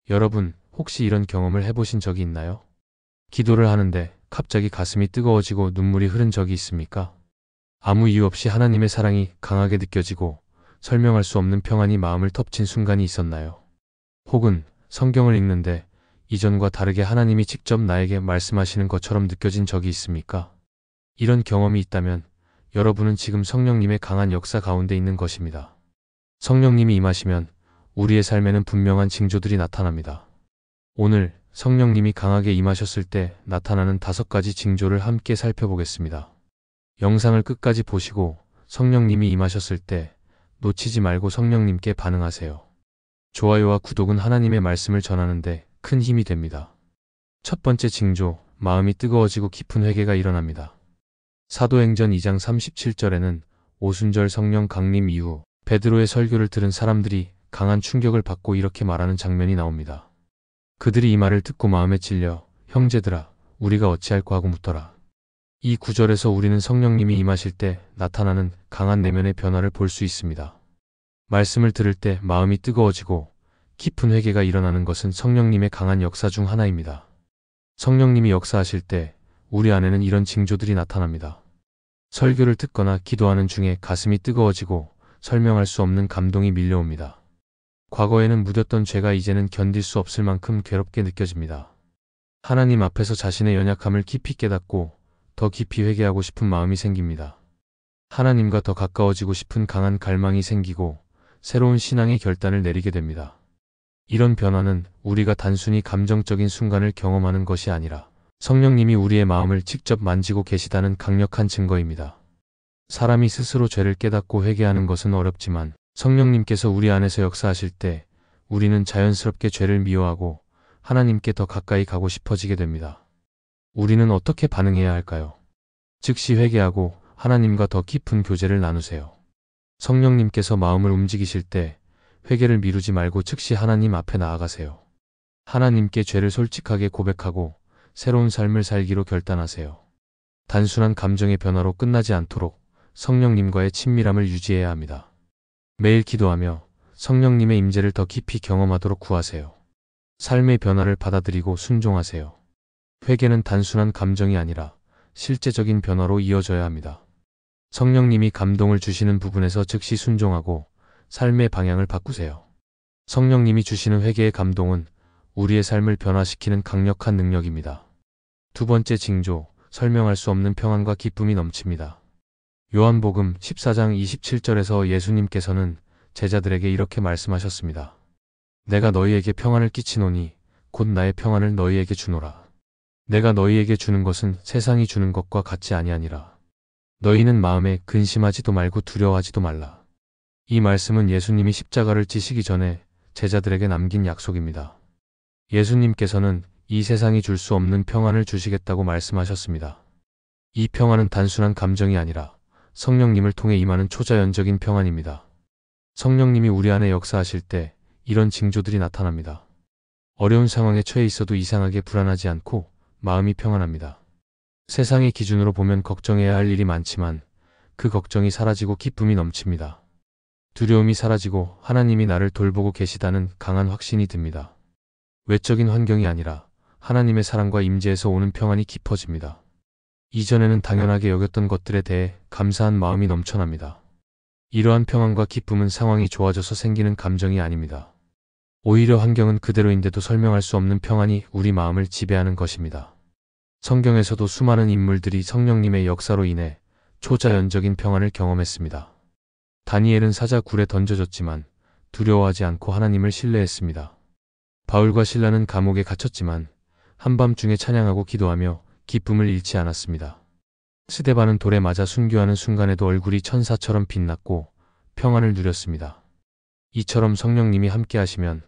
여러분, 혹시 이런 경험을 해보신 적이 있나요? 기도를 하는데 갑자기 가슴이 뜨거워지고 눈물이 흐른 적이 있습니까? 아무 이유 없이 하나님의 사랑이 강하게 느껴지고 설명할 수 없는 평안이 마음을 덮친 순간이 있었나요? 혹은 성경을 읽는데 이전과 다르게 하나님이 직접 나에게 말씀하시는 것처럼 느껴진 적이 있습니까? 이런 경험이 있다면 여러분은 지금 성령님의 강한 역사 가운데 있는 것입니다. 성령님이 임하시면 우리의 삶에는 분명한 징조들이 나타납니다. 오늘 성령님이 강하게 임하셨을 때 나타나는 5가지 징조를 함께 살펴보겠습니다. 영상을 끝까지 보시고 성령님이 임하셨을 때 놓치지 말고 성령님께 반응하세요. 좋아요와 구독은 하나님의 말씀을 전하는데 큰 힘이 됩니다. 첫 번째 징조, 마음이 뜨거워지고 깊은 회개가 일어납니다. 사도행전 2장 37절에는 오순절 성령 강림 이후 베드로의 설교를 들은 사람들이 강한 충격을 받고 이렇게 말하는 장면이 나옵니다. 그들이 이 말을 듣고 마음에 찔려 형제들아 우리가 어찌할꼬 하고 묻더라. 이 구절에서 우리는 성령님이 임하실 때 나타나는 강한 내면의 변화를 볼 수 있습니다. 말씀을 들을 때 마음이 뜨거워지고 깊은 회개가 일어나는 것은 성령님의 강한 역사 중 하나입니다. 성령님이 역사하실 때 우리 안에는 이런 징조들이 나타납니다. 설교를 듣거나 기도하는 중에 가슴이 뜨거워지고 설명할 수 없는 감동이 밀려옵니다. 과거에는 묻었던 죄가 이제는 견딜 수 없을 만큼 괴롭게 느껴집니다. 하나님 앞에서 자신의 연약함을 깊이 깨닫고 더 깊이 회개하고 싶은 마음이 생깁니다. 하나님과 더 가까워지고 싶은 강한 갈망이 생기고 새로운 신앙의 결단을 내리게 됩니다. 이런 변화는 우리가 단순히 감정적인 순간을 경험하는 것이 아니라 성령님이 우리의 마음을 직접 만지고 계시다는 강력한 증거입니다. 사람이 스스로 죄를 깨닫고 회개하는 것은 어렵지만 성령님께서 우리 안에서 역사하실 때 우리는 자연스럽게 죄를 미워하고 하나님께 더 가까이 가고 싶어지게 됩니다. 우리는 어떻게 반응해야 할까요? 즉시 회개하고 하나님과 더 깊은 교제를 나누세요. 성령님께서 마음을 움직이실 때 회개를 미루지 말고 즉시 하나님 앞에 나아가세요. 하나님께 죄를 솔직하게 고백하고 새로운 삶을 살기로 결단하세요. 단순한 감정의 변화로 끝나지 않도록 성령님과의 친밀함을 유지해야 합니다. 매일 기도하며 성령님의 임재를 더 깊이 경험하도록 구하세요. 삶의 변화를 받아들이고 순종하세요. 회개는 단순한 감정이 아니라 실제적인 변화로 이어져야 합니다. 성령님이 감동을 주시는 부분에서 즉시 순종하고 삶의 방향을 바꾸세요. 성령님이 주시는 회개의 감동은 우리의 삶을 변화시키는 강력한 능력입니다. 두 번째 징조, 설명할 수 없는 평안과 기쁨이 넘칩니다. 요한복음 14장 27절에서 예수님께서는 제자들에게 이렇게 말씀하셨습니다. 내가 너희에게 평안을 끼치노니 곧 나의 평안을 너희에게 주노라. 내가 너희에게 주는 것은 세상이 주는 것과 같지 아니하니라. 너희는 마음에 근심하지도 말고 두려워하지도 말라. 이 말씀은 예수님이 십자가를 지시기 전에 제자들에게 남긴 약속입니다. 예수님께서는 이 세상이 줄 수 없는 평안을 주시겠다고 말씀하셨습니다. 이 평안은 단순한 감정이 아니라 성령님을 통해 임하는 초자연적인 평안입니다. 성령님이 우리 안에 역사하실 때 이런 징조들이 나타납니다. 어려운 상황에 처해 있어도 이상하게 불안하지 않고 마음이 평안합니다. 세상의 기준으로 보면 걱정해야 할 일이 많지만 그 걱정이 사라지고 기쁨이 넘칩니다. 두려움이 사라지고 하나님이 나를 돌보고 계시다는 강한 확신이 듭니다. 외적인 환경이 아니라 하나님의 사랑과 임재에서 오는 평안이 깊어집니다. 이전에는 당연하게 여겼던 것들에 대해 감사한 마음이 넘쳐납니다. 이러한 평안과 기쁨은 상황이 좋아져서 생기는 감정이 아닙니다. 오히려 환경은 그대로인데도 설명할 수 없는 평안이 우리 마음을 지배하는 것입니다. 성경에서도 수많은 인물들이 성령님의 역사로 인해 초자연적인 평안을 경험했습니다. 다니엘은 사자 굴에 던져졌지만 두려워하지 않고 하나님을 신뢰했습니다. 바울과 실라는 감옥에 갇혔지만 한밤중에 찬양하고 기도하며 기쁨을 잃지 않았습니다. 스데반은 돌에 맞아 순교하는 순간에도 얼굴이 천사처럼 빛났고 평안을 누렸습니다. 이처럼 성령님이 함께 하시면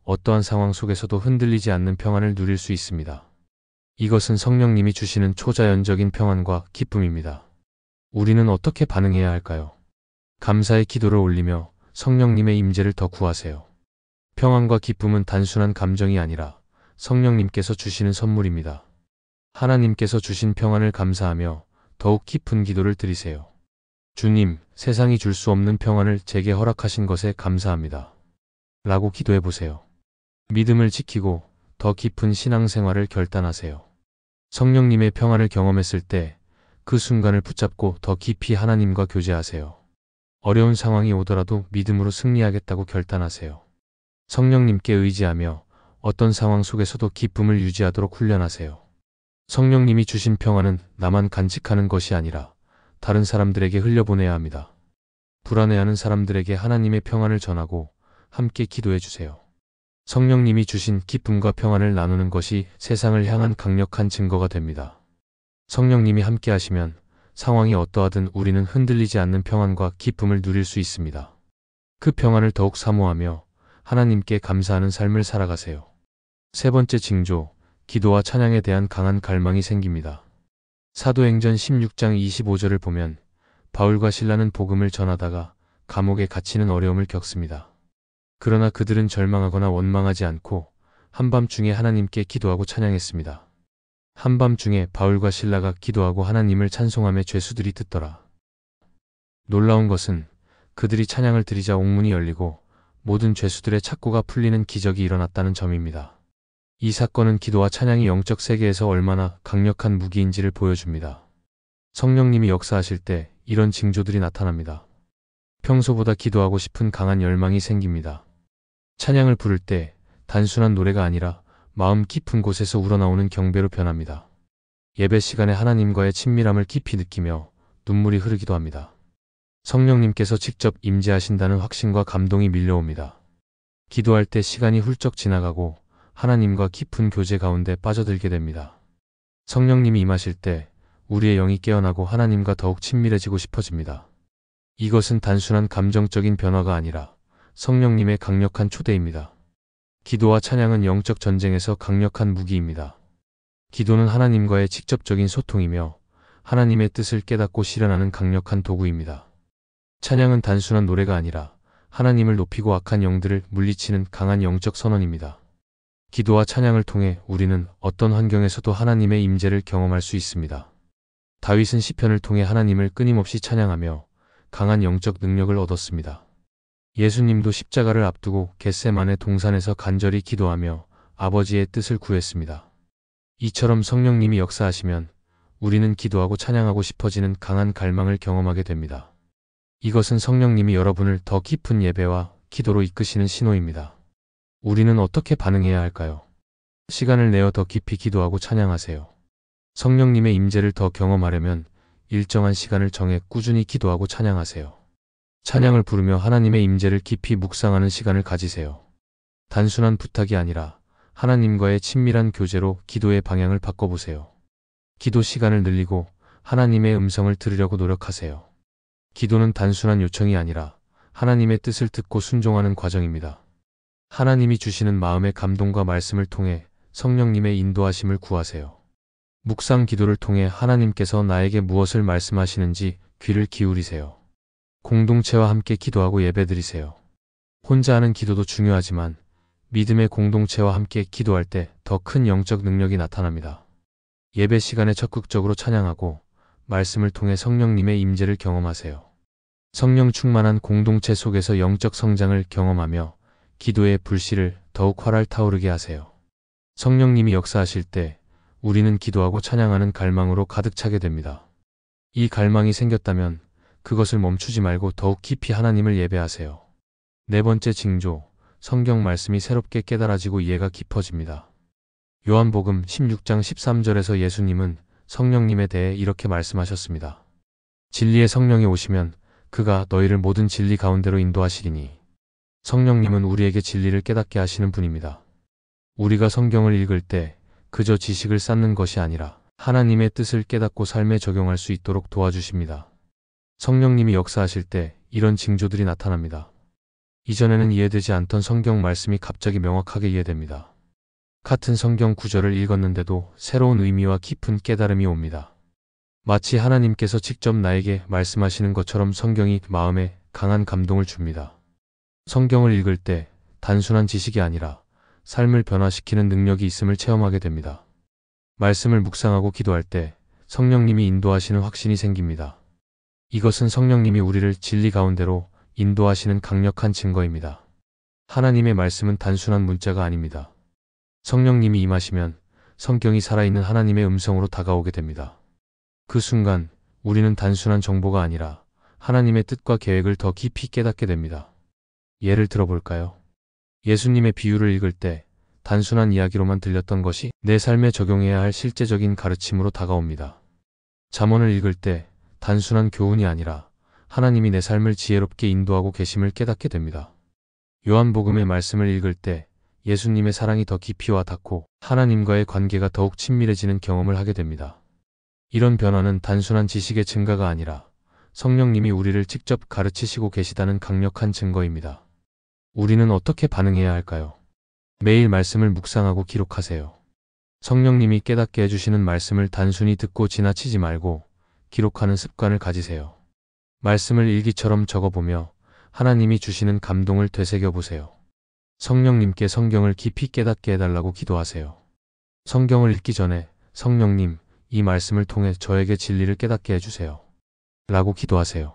어떠한 상황 속에서도 흔들리지 않는 평안을 누릴 수 있습니다. 이것은 성령님이 주시는 초자연적인 평안과 기쁨입니다. 우리는 어떻게 반응해야 할까요? 감사의 기도를 올리며 성령님의 임재를 더 구하세요. 평안과 기쁨은 단순한 감정이 아니라 성령님께서 주시는 선물입니다. 하나님께서 주신 평안을 감사하며 더욱 깊은 기도를 드리세요. 주님, 세상이 줄 수 없는 평안을 제게 허락하신 것에 감사합니다. 라고 기도해 보세요. 믿음을 지키고 더 깊은 신앙생활을 결단하세요. 성령님의 평안을 경험했을 때 그 순간을 붙잡고 더 깊이 하나님과 교제하세요. 어려운 상황이 오더라도 믿음으로 승리하겠다고 결단하세요. 성령님께 의지하며 어떤 상황 속에서도 기쁨을 유지하도록 훈련하세요. 성령님이 주신 평안은 나만 간직하는 것이 아니라 다른 사람들에게 흘려보내야 합니다. 불안해하는 사람들에게 하나님의 평안을 전하고 함께 기도해 주세요. 성령님이 주신 기쁨과 평안을 나누는 것이 세상을 향한 강력한 증거가 됩니다. 성령님이 함께 하시면 상황이 어떠하든 우리는 흔들리지 않는 평안과 기쁨을 누릴 수 있습니다. 그 평안을 더욱 사모하며 하나님께 감사하는 삶을 살아가세요. 세 번째 징조, 기도와 찬양에 대한 강한 갈망이 생깁니다. 사도행전 16장 25절을 보면 바울과 실라는 복음을 전하다가 감옥에 갇히는 어려움을 겪습니다. 그러나 그들은 절망하거나 원망하지 않고 한밤중에 하나님께 기도하고 찬양했습니다. 한밤중에 바울과 실라가 기도하고 하나님을 찬송하며 죄수들이 듣더라. 놀라운 것은 그들이 찬양을 드리자 옥문이 열리고 모든 죄수들의 착고가 풀리는 기적이 일어났다는 점입니다. 이 사건은 기도와 찬양이 영적 세계에서 얼마나 강력한 무기인지를 보여줍니다. 성령님이 역사하실 때 이런 징조들이 나타납니다. 평소보다 기도하고 싶은 강한 열망이 생깁니다. 찬양을 부를 때 단순한 노래가 아니라 마음 깊은 곳에서 우러나오는 경배로 변합니다. 예배 시간에 하나님과의 친밀함을 깊이 느끼며 눈물이 흐르기도 합니다. 성령님께서 직접 임재하신다는 확신과 감동이 밀려옵니다. 기도할 때 시간이 훌쩍 지나가고 하나님과 깊은 교제 가운데 빠져들게 됩니다. 성령님이 임하실 때 우리의 영이 깨어나고 하나님과 더욱 친밀해지고 싶어집니다. 이것은 단순한 감정적인 변화가 아니라 성령님의 강력한 초대입니다. 기도와 찬양은 영적 전쟁에서 강력한 무기입니다. 기도는 하나님과의 직접적인 소통이며 하나님의 뜻을 깨닫고 실현하는 강력한 도구입니다. 찬양은 단순한 노래가 아니라 하나님을 높이고 악한 영들을 물리치는 강한 영적 선언입니다. 기도와 찬양을 통해 우리는 어떤 환경에서도 하나님의 임재를 경험할 수 있습니다. 다윗은 시편을 통해 하나님을 끊임없이 찬양하며 강한 영적 능력을 얻었습니다. 예수님도 십자가를 앞두고 겟세마네 동산에서 간절히 기도하며 아버지의 뜻을 구했습니다. 이처럼 성령님이 역사하시면 우리는 기도하고 찬양하고 싶어지는 강한 갈망을 경험하게 됩니다. 이것은 성령님이 여러분을 더 깊은 예배와 기도로 이끄시는 신호입니다. 우리는 어떻게 반응해야 할까요? 시간을 내어 더 깊이 기도하고 찬양하세요. 성령님의 임재를 더 경험하려면 일정한 시간을 정해 꾸준히 기도하고 찬양하세요. 찬양을 부르며 하나님의 임재를 깊이 묵상하는 시간을 가지세요. 단순한 부탁이 아니라 하나님과의 친밀한 교제로 기도의 방향을 바꿔보세요. 기도 시간을 늘리고 하나님의 음성을 들으려고 노력하세요. 기도는 단순한 요청이 아니라 하나님의 뜻을 듣고 순종하는 과정입니다. 하나님이 주시는 마음의 감동과 말씀을 통해 성령님의 인도하심을 구하세요. 묵상 기도를 통해 하나님께서 나에게 무엇을 말씀하시는지 귀를 기울이세요. 공동체와 함께 기도하고 예배드리세요. 혼자 하는 기도도 중요하지만 믿음의 공동체와 함께 기도할 때 더 큰 영적 능력이 나타납니다. 예배 시간에 적극적으로 찬양하고 말씀을 통해 성령님의 임재를 경험하세요. 성령 충만한 공동체 속에서 영적 성장을 경험하며 기도의 불씨를 더욱 활활 타오르게 하세요. 성령님이 역사하실 때 우리는 기도하고 찬양하는 갈망으로 가득 차게 됩니다. 이 갈망이 생겼다면 그것을 멈추지 말고 더욱 깊이 하나님을 예배하세요. 네 번째 징조, 성경 말씀이 새롭게 깨달아지고 이해가 깊어집니다. 요한복음 16장 13절에서 예수님은 성령님에 대해 이렇게 말씀하셨습니다. 진리의 성령이 오시면 그가 너희를 모든 진리 가운데로 인도하시리니. 성령님은 우리에게 진리를 깨닫게 하시는 분입니다. 우리가 성경을 읽을 때 그저 지식을 쌓는 것이 아니라 하나님의 뜻을 깨닫고 삶에 적용할 수 있도록 도와주십니다. 성령님이 역사하실 때 이런 징조들이 나타납니다. 이전에는 이해되지 않던 성경 말씀이 갑자기 명확하게 이해됩니다. 같은 성경 구절을 읽었는데도 새로운 의미와 깊은 깨달음이 옵니다. 마치 하나님께서 직접 나에게 말씀하시는 것처럼 성경이 마음에 강한 감동을 줍니다. 성경을 읽을 때 단순한 지식이 아니라 삶을 변화시키는 능력이 있음을 체험하게 됩니다. 말씀을 묵상하고 기도할 때 성령님이 인도하시는 확신이 생깁니다. 이것은 성령님이 우리를 진리 가운데로 인도하시는 강력한 증거입니다. 하나님의 말씀은 단순한 문자가 아닙니다. 성령님이 임하시면 성경이 살아있는 하나님의 음성으로 다가오게 됩니다. 그 순간 우리는 단순한 정보가 아니라 하나님의 뜻과 계획을 더 깊이 깨닫게 됩니다. 예를 들어볼까요? 예수님의 비유를 읽을 때 단순한 이야기로만 들렸던 것이 내 삶에 적용해야 할 실제적인 가르침으로 다가옵니다. 잠언을 읽을 때 단순한 교훈이 아니라 하나님이 내 삶을 지혜롭게 인도하고 계심을 깨닫게 됩니다. 요한복음의 말씀을 읽을 때 예수님의 사랑이 더 깊이 와 닿고 하나님과의 관계가 더욱 친밀해지는 경험을 하게 됩니다. 이런 변화는 단순한 지식의 증가가 아니라 성령님이 우리를 직접 가르치시고 계시다는 강력한 증거입니다. 우리는 어떻게 반응해야 할까요? 매일 말씀을 묵상하고 기록하세요. 성령님이 깨닫게 해주시는 말씀을 단순히 듣고 지나치지 말고 기록하는 습관을 가지세요. 말씀을 일기처럼 적어보며 하나님이 주시는 감동을 되새겨보세요. 성령님께 성경을 깊이 깨닫게 해달라고 기도하세요. 성경을 읽기 전에 성령님, 이 말씀을 통해 저에게 진리를 깨닫게 해주세요. 라고 기도하세요.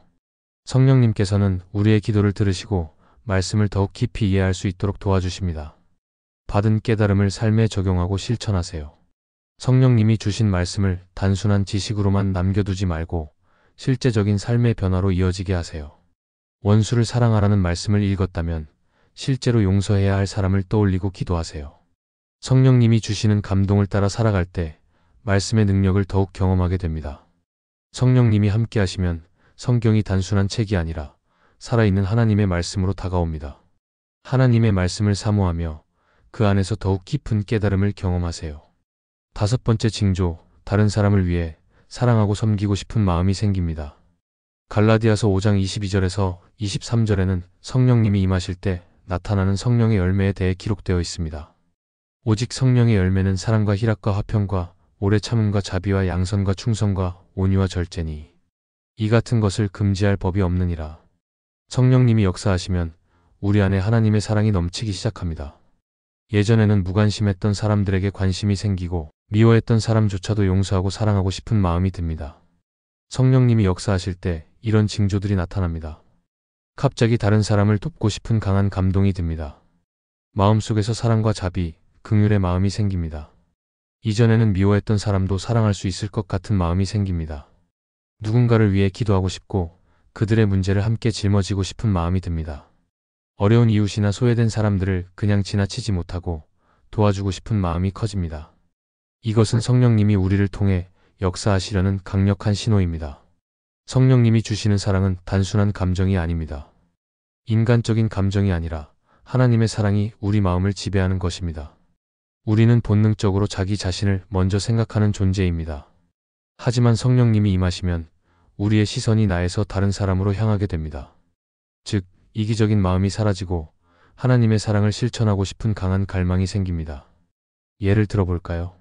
성령님께서는 우리의 기도를 들으시고 말씀을 더욱 깊이 이해할 수 있도록 도와주십니다. 받은 깨달음을 삶에 적용하고 실천하세요. 성령님이 주신 말씀을 단순한 지식으로만 남겨두지 말고 실제적인 삶의 변화로 이어지게 하세요. 원수를 사랑하라는 말씀을 읽었다면 실제로 용서해야 할 사람을 떠올리고 기도하세요. 성령님이 주시는 감동을 따라 살아갈 때 말씀의 능력을 더욱 경험하게 됩니다. 성령님이 함께 하시면 성경이 단순한 책이 아니라 살아있는 하나님의 말씀으로 다가옵니다. 하나님의 말씀을 사모하며 그 안에서 더욱 깊은 깨달음을 경험하세요. 5번째 징조, 다른 사람을 위해 사랑하고 섬기고 싶은 마음이 생깁니다. 갈라디아서 5장 22절에서 23절에는 성령님이 임하실 때 나타나는 성령의 열매에 대해 기록되어 있습니다. 오직 성령의 열매는 사랑과 희락과 화평과 오래 참음과 자비와 양선과 충성과 온유와 절제니 이 같은 것을 금지할 법이 없느니라. 성령님이 역사하시면 우리 안에 하나님의 사랑이 넘치기 시작합니다. 예전에는 무관심했던 사람들에게 관심이 생기고 미워했던 사람조차도 용서하고 사랑하고 싶은 마음이 듭니다. 성령님이 역사하실 때 이런 징조들이 나타납니다. 갑자기 다른 사람을 돕고 싶은 강한 감동이 듭니다. 마음속에서 사랑과 자비, 긍휼의 마음이 생깁니다. 이전에는 미워했던 사람도 사랑할 수 있을 것 같은 마음이 생깁니다. 누군가를 위해 기도하고 싶고 그들의 문제를 함께 짊어지고 싶은 마음이 듭니다. 어려운 이웃이나 소외된 사람들을 그냥 지나치지 못하고 도와주고 싶은 마음이 커집니다. 이것은 성령님이 우리를 통해 역사하시려는 강력한 신호입니다. 성령님이 주시는 사랑은 단순한 감정이 아닙니다. 인간적인 감정이 아니라 하나님의 사랑이 우리 마음을 지배하는 것입니다. 우리는 본능적으로 자기 자신을 먼저 생각하는 존재입니다. 하지만 성령님이 임하시면 우리의 시선이 나에서 다른 사람으로 향하게 됩니다. 즉, 이기적인 마음이 사라지고 하나님의 사랑을 실천하고 싶은 강한 갈망이 생깁니다. 예를 들어볼까요?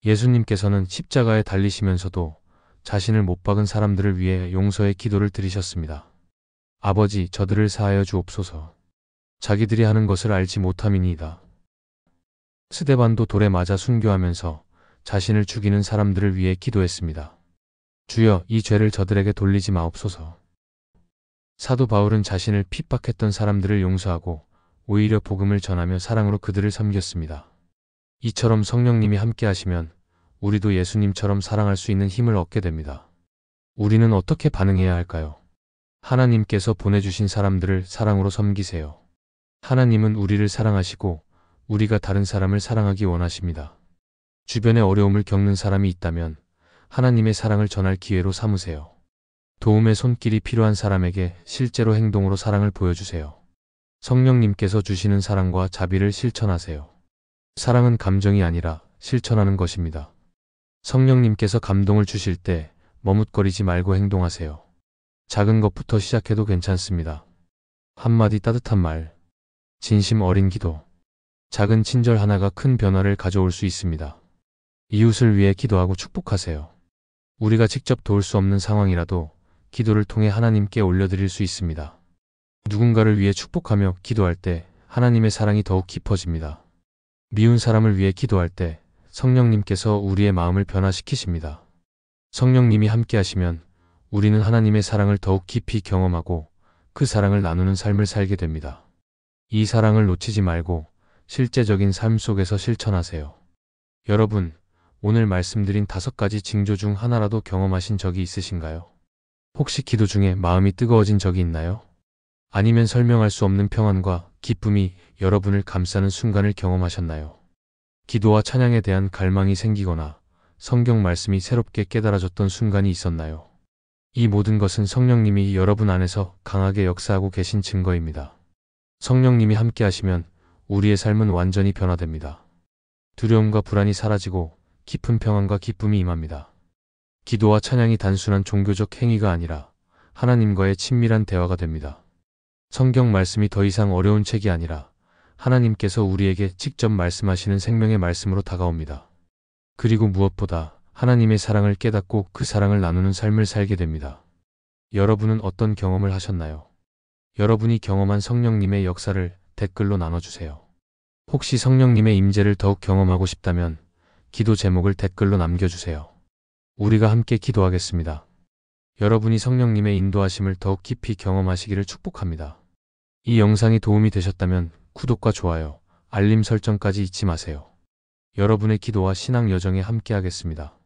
예수님께서는 십자가에 달리시면서도 자신을 못 박은 사람들을 위해 용서의 기도를 드리셨습니다. 아버지, 저들을 사하여 주옵소서. 자기들이 하는 것을 알지 못함이니이다. 스데반도 돌에 맞아 순교하면서 자신을 죽이는 사람들을 위해 기도했습니다. 주여, 이 죄를 저들에게 돌리지 마옵소서. 사도 바울은 자신을 핍박했던 사람들을 용서하고 오히려 복음을 전하며 사랑으로 그들을 섬겼습니다. 이처럼 성령님이 함께 하시면 우리도 예수님처럼 사랑할 수 있는 힘을 얻게 됩니다. 우리는 어떻게 반응해야 할까요? 하나님께서 보내주신 사람들을 사랑으로 섬기세요. 하나님은 우리를 사랑하시고 우리가 다른 사람을 사랑하기 원하십니다. 주변에 어려움을 겪는 사람이 있다면 하나님의 사랑을 전할 기회로 삼으세요. 도움의 손길이 필요한 사람에게 실제로 행동으로 사랑을 보여주세요. 성령님께서 주시는 사랑과 자비를 실천하세요. 사랑은 감정이 아니라 실천하는 것입니다. 성령님께서 감동을 주실 때 머뭇거리지 말고 행동하세요. 작은 것부터 시작해도 괜찮습니다. 한마디 따뜻한 말, 진심 어린 기도, 작은 친절 하나가 큰 변화를 가져올 수 있습니다. 이웃을 위해 기도하고 축복하세요. 우리가 직접 도울 수 없는 상황이라도 기도를 통해 하나님께 올려드릴 수 있습니다. 누군가를 위해 축복하며 기도할 때 하나님의 사랑이 더욱 깊어집니다. 미운 사람을 위해 기도할 때 성령님께서 우리의 마음을 변화시키십니다. 성령님이 함께 하시면 우리는 하나님의 사랑을 더욱 깊이 경험하고 그 사랑을 나누는 삶을 살게 됩니다. 이 사랑을 놓치지 말고 실제적인 삶 속에서 실천하세요. 여러분, 오늘 말씀드린 5가지 징조 중 하나라도 경험하신 적이 있으신가요? 혹시 기도 중에 마음이 뜨거워진 적이 있나요? 아니면 설명할 수 없는 평안과 기쁨이 여러분을 감싸는 순간을 경험하셨나요? 기도와 찬양에 대한 갈망이 생기거나 성경 말씀이 새롭게 깨달아졌던 순간이 있었나요? 이 모든 것은 성령님이 여러분 안에서 강하게 역사하고 계신 증거입니다. 성령님이 함께 하시면 우리의 삶은 완전히 변화됩니다. 두려움과 불안이 사라지고 깊은 평안과 기쁨이 임합니다. 기도와 찬양이 단순한 종교적 행위가 아니라 하나님과의 친밀한 대화가 됩니다. 성경 말씀이 더 이상 어려운 책이 아니라 하나님께서 우리에게 직접 말씀하시는 생명의 말씀으로 다가옵니다. 그리고 무엇보다 하나님의 사랑을 깨닫고 그 사랑을 나누는 삶을 살게 됩니다. 여러분은 어떤 경험을 하셨나요? 여러분이 경험한 성령님의 역사를 댓글로 나눠주세요. 혹시 성령님의 임재를 더욱 경험하고 싶다면 기도 제목을 댓글로 남겨주세요. 우리가 함께 기도하겠습니다. 여러분이 성령님의 인도하심을 더욱 깊이 경험하시기를 축복합니다. 이 영상이 도움이 되셨다면 구독과 좋아요, 알림 설정까지 잊지 마세요. 여러분의 기도와 신앙 여정에 함께 하겠습니다.